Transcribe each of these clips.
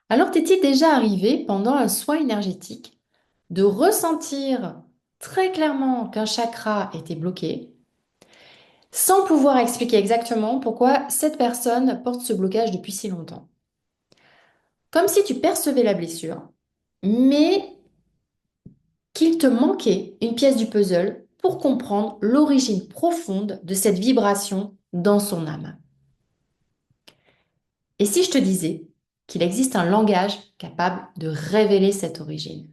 Alors, t'es-il déjà arrivé pendant un soin énergétique de ressentir très clairement qu'un chakra était bloqué, sans pouvoir expliquer exactement pourquoi cette personne porte ce blocage depuis si longtemps? Comme si tu percevais la blessure, mais qu'il te manquait une pièce du puzzle pour comprendre l'origine profonde de cette vibration dans son âme. Et si je te disais qu'il existe un langage capable de révéler cette origine?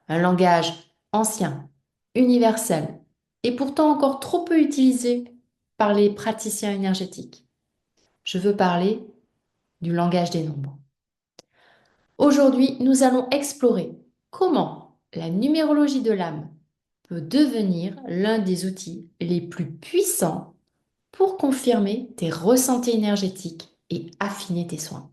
Un langage ancien, universel, et pourtant encore trop peu utilisé par les praticiens énergétiques. Je veux parler du langage des nombres. Aujourd'hui, nous allons explorer comment la numérologie de l'âme peut devenir l'un des outils les plus puissants pour confirmer tes ressentis énergétiques et affiner tes soins.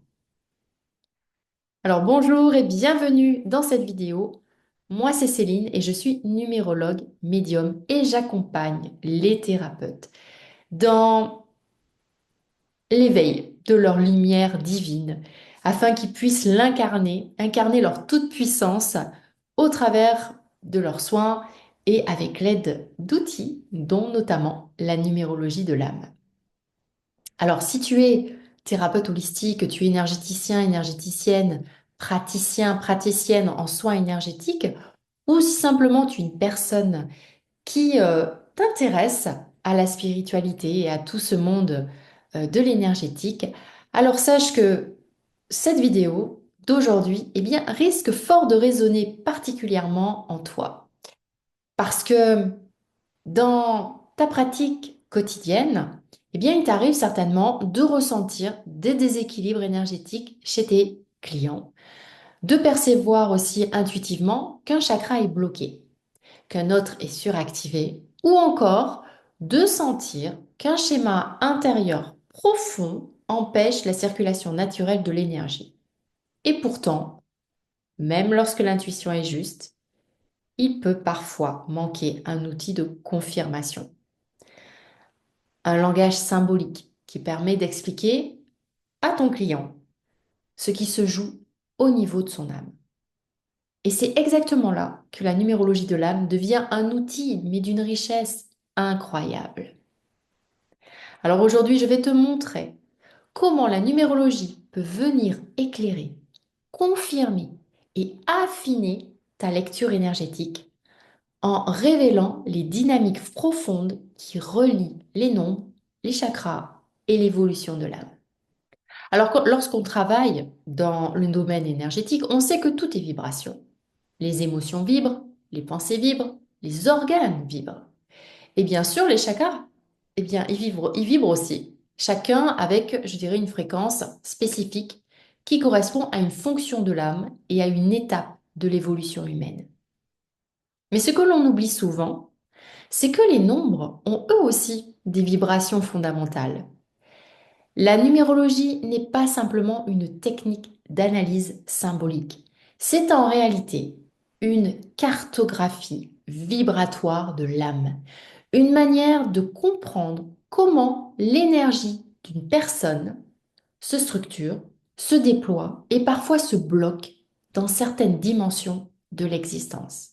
Alors bonjour et bienvenue dans cette vidéo. Moi c'est Céline et je suis numérologue, médium et j'accompagne les thérapeutes dans l'éveil de leur lumière divine afin qu'ils puissent l'incarner, incarner leur toute-puissance au travers de leurs soins et avec l'aide d'outils dont notamment la numérologie de l'âme. Alors, si tu es thérapeute holistique, tu es énergéticien, énergéticienne, praticien, praticienne en soins énergétiques, ou si simplement tu es une personne qui t'intéresse à la spiritualité et à tout ce monde de l'énergétique, alors sache que cette vidéo d'aujourd'hui, eh bien, risque fort de résonner particulièrement en toi. Parce que dans ta pratique quotidienne, eh bien, il t'arrive certainement de ressentir des déséquilibres énergétiques chez tes clients, de percevoir aussi intuitivement qu'un chakra est bloqué, qu'un autre est suractivé, ou encore de sentir qu'un schéma intérieur profond empêche la circulation naturelle de l'énergie. Et pourtant, même lorsque l'intuition est juste, il peut parfois manquer un outil de confirmation. Un langage symbolique qui permet d'expliquer à ton client ce qui se joue au niveau de son âme. Et c'est exactement là que la numérologie de l'âme devient un outil, mais d'une richesse incroyable. Alors aujourd'hui, je vais te montrer comment la numérologie peut venir éclairer, confirmer et affiner ta lecture énergétique en révélant les dynamiques profondes qui relient les nombres, les chakras et l'évolution de l'âme. Alors, lorsqu'on travaille dans le domaine énergétique, on sait que tout est vibration. Les émotions vibrent, les pensées vibrent, les organes vibrent. Et bien sûr, les chakras, eh bien, ils vibrent aussi. Chacun avec, je dirais, une fréquence spécifique qui correspond à une fonction de l'âme et à une étape de l'évolution humaine. Mais ce que l'on oublie souvent, c'est que les nombres ont eux aussi des vibrations fondamentales. La numérologie n'est pas simplement une technique d'analyse symbolique. C'est en réalité une cartographie vibratoire de l'âme, une manière de comprendre comment l'énergie d'une personne se structure, se déploie et parfois se bloque dans certaines dimensions de l'existence.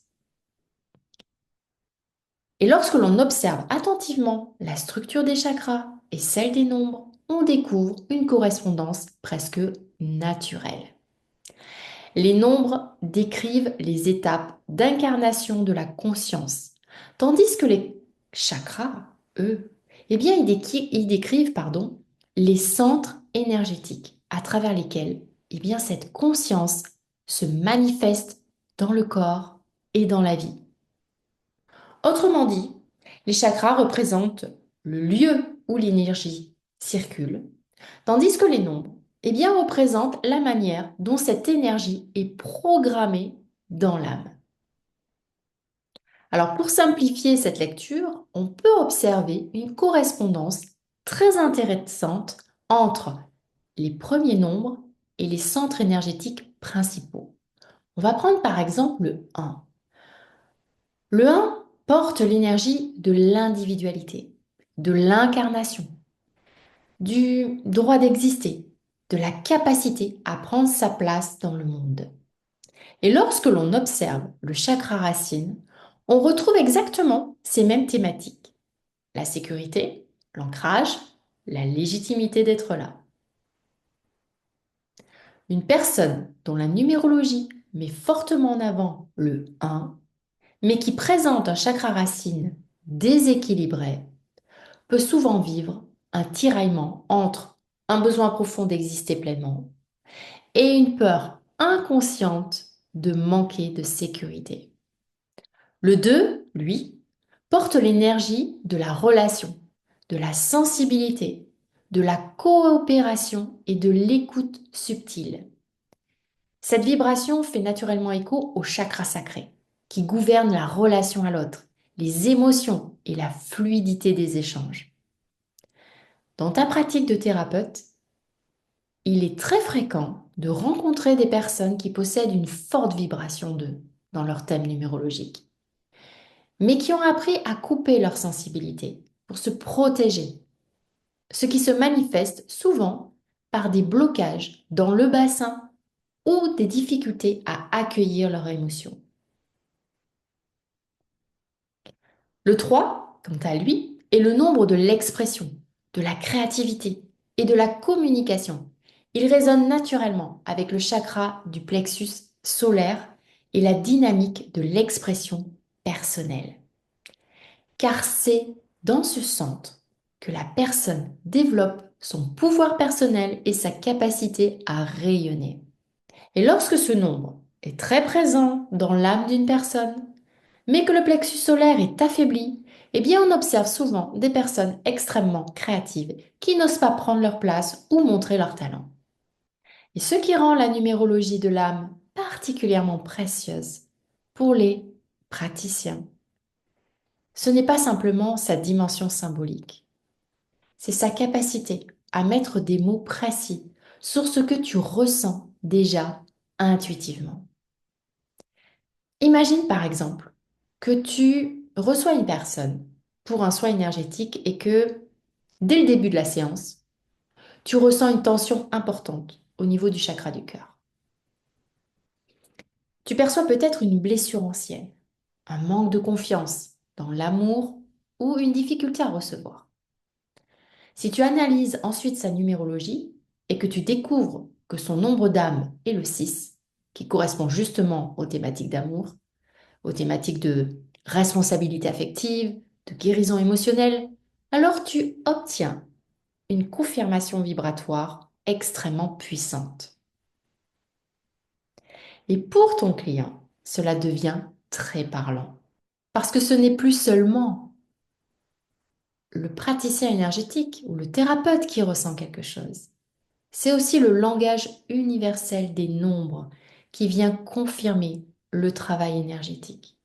Et lorsque l'on observe attentivement la structure des chakras et celle des nombres, on découvre une correspondance presque naturelle. Les nombres décrivent les étapes d'incarnation de la conscience, tandis que les chakras, eux, eh bien, ils décrivent, les centres énergétiques à travers lesquels, eh bien, cette conscience se manifeste dans le corps et dans la vie. Autrement dit, les chakras représentent le lieu où l'énergie circule, tandis que les nombres, eh bien, représentent la manière dont cette énergie est programmée dans l'âme. Alors, pour simplifier cette lecture, on peut observer une correspondance très intéressante entre les premiers nombres et les centres énergétiques principaux. On va prendre par exemple le 1. Le 1 porte l'énergie de l'individualité, de l'incarnation, du droit d'exister. de la capacité à prendre sa place dans le monde. Et lorsque l'on observe le chakra racine, on retrouve exactement ces mêmes thématiques. La sécurité, l'ancrage, la légitimité d'être là. Une personne dont la numérologie met fortement en avant le 1, mais qui présente un chakra racine déséquilibré, peut souvent vivre un tiraillement entre un besoin profond d'exister pleinement et une peur inconsciente de manquer de sécurité. Le 2, lui, porte l'énergie de la relation, de la sensibilité, de la coopération et de l'écoute subtile. Cette vibration fait naturellement écho au chakra sacré, qui gouverne la relation à l'autre, les émotions et la fluidité des échanges. Dans ta pratique de thérapeute, il est très fréquent de rencontrer des personnes qui possèdent une forte vibration 2 dans leur thème numérologique, mais qui ont appris à couper leur sensibilité pour se protéger, ce qui se manifeste souvent par des blocages dans le bassin ou des difficultés à accueillir leurs émotions. Le 3, quant à lui, est le nombre de l'expression, de la créativité et de la communication. Il résonne naturellement avec le chakra du plexus solaire et la dynamique de l'expression personnelle. Car c'est dans ce centre que la personne développe son pouvoir personnel et sa capacité à rayonner. Et lorsque ce nombre est très présent dans l'âme d'une personne, mais que le plexus solaire est affaibli, eh bien on observe souvent des personnes extrêmement créatives qui n'osent pas prendre leur place ou montrer leur talent. Et ce qui rend la numérologie de l'âme particulièrement précieuse pour les praticiens, ce n'est pas simplement sa dimension symbolique, c'est sa capacité à mettre des mots précis sur ce que tu ressens déjà intuitivement. Imagine par exemple que tu reçois une personne pour un soin énergétique et que dès le début de la séance, tu ressens une tension importante au niveau du chakra du cœur. Tu perçois peut-être une blessure ancienne, un manque de confiance dans l'amour ou une difficulté à recevoir. Si tu analyses ensuite sa numérologie et que tu découvres que son nombre d'âme est le 6, qui correspond justement aux thématiques d'amour, aux thématiques de responsabilité affective, de guérison émotionnelle, alors tu obtiens une confirmation vibratoire extrêmement puissante. Et pour ton client, cela devient très parlant. Parce que ce n'est plus seulement le praticien énergétique ou le thérapeute qui ressent quelque chose. C'est aussi le langage universel des nombres qui vient confirmer le travail énergétique.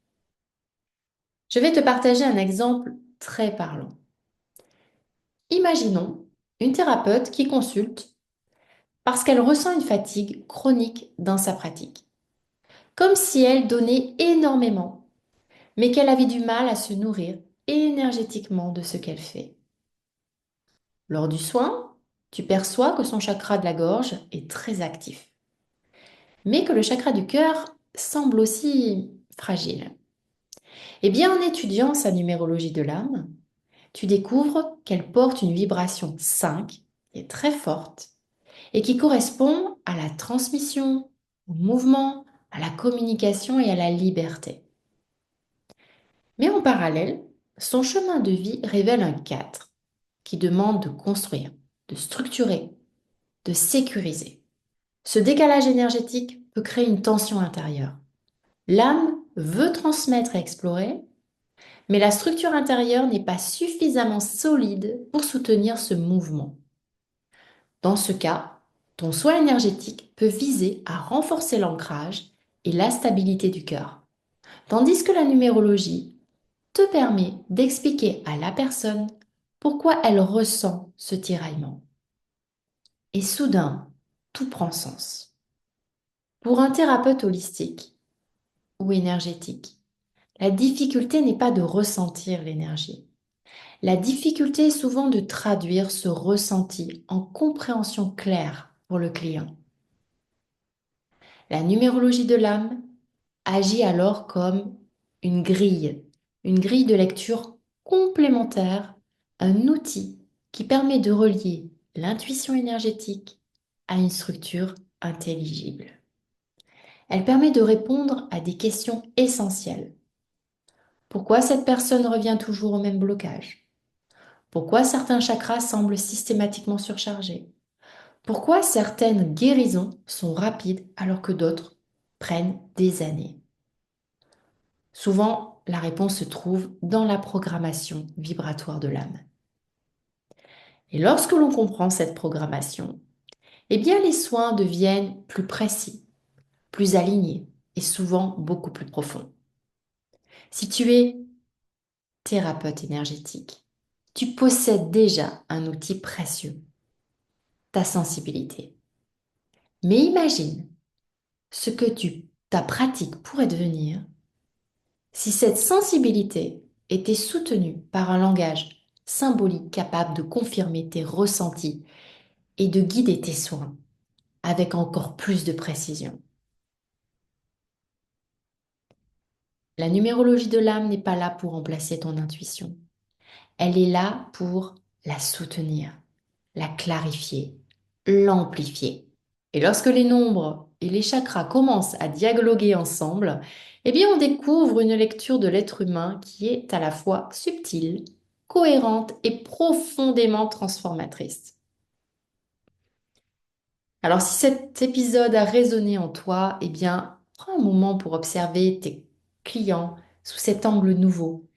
Je vais te partager un exemple très parlant. Imaginons une thérapeute qui consulte parce qu'elle ressent une fatigue chronique dans sa pratique, comme si elle donnait énormément, mais qu'elle avait du mal à se nourrir énergétiquement de ce qu'elle fait. Lors du soin, tu perçois que son chakra de la gorge est très actif, mais que le chakra du cœur semble aussi fragile. Eh bien, en étudiant sa numérologie de l'âme, tu découvres qu'elle porte une vibration 5, qui est très forte, et qui correspond à la transmission, au mouvement, à la communication et à la liberté. Mais en parallèle, son chemin de vie révèle un 4 qui demande de construire, de structurer, de sécuriser. Ce décalage énergétique peut créer une tension intérieure. L'âme veut transmettre et explorer, mais la structure intérieure n'est pas suffisamment solide pour soutenir ce mouvement. Dans ce cas, ton soin énergétique peut viser à renforcer l'ancrage et la stabilité du cœur, tandis que la numérologie te permet d'expliquer à la personne pourquoi elle ressent ce tiraillement. Et soudain, tout prend sens. Pour un thérapeute holistique ou énergétique, la difficulté n'est pas de ressentir l'énergie. La difficulté est souvent de traduire ce ressenti en compréhension claire pour le client. La numérologie de l'âme agit alors comme une grille de lecture complémentaire, un outil qui permet de relier l'intuition énergétique à une structure intelligible. Elle permet de répondre à des questions essentielles. Pourquoi cette personne revient toujours au même blocage? Pourquoi certains chakras semblent systématiquement surchargés? Pourquoi certaines guérisons sont rapides alors que d'autres prennent des années? Souvent, la réponse se trouve dans la programmation vibratoire de l'âme. Et lorsque l'on comprend cette programmation, eh bien les soins deviennent plus précis, plus alignés et souvent beaucoup plus profonds. Si tu es thérapeute énergétique, tu possèdes déjà un outil précieux, ta sensibilité. Mais imagine ce que ta pratique pourrait devenir si cette sensibilité était soutenue par un langage symbolique capable de confirmer tes ressentis et de guider tes soins avec encore plus de précision. La numérologie de l'âme n'est pas là pour remplacer ton intuition. Elle est là pour la soutenir, la clarifier, l'amplifier. Et lorsque les nombres et les chakras commencent à dialoguer ensemble, eh bien on découvre une lecture de l'être humain qui est à la fois subtile, cohérente et profondément transformatrice. Alors si cet épisode a résonné en toi, eh bien prends un moment pour observer tes clients sous cet angle nouveau.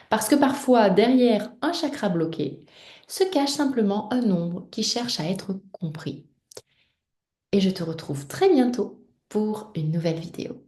Parce que parfois, derrière un chakra bloqué, se cache simplement un nombre qui cherche à être compris. Et je te retrouve très bientôt pour une nouvelle vidéo.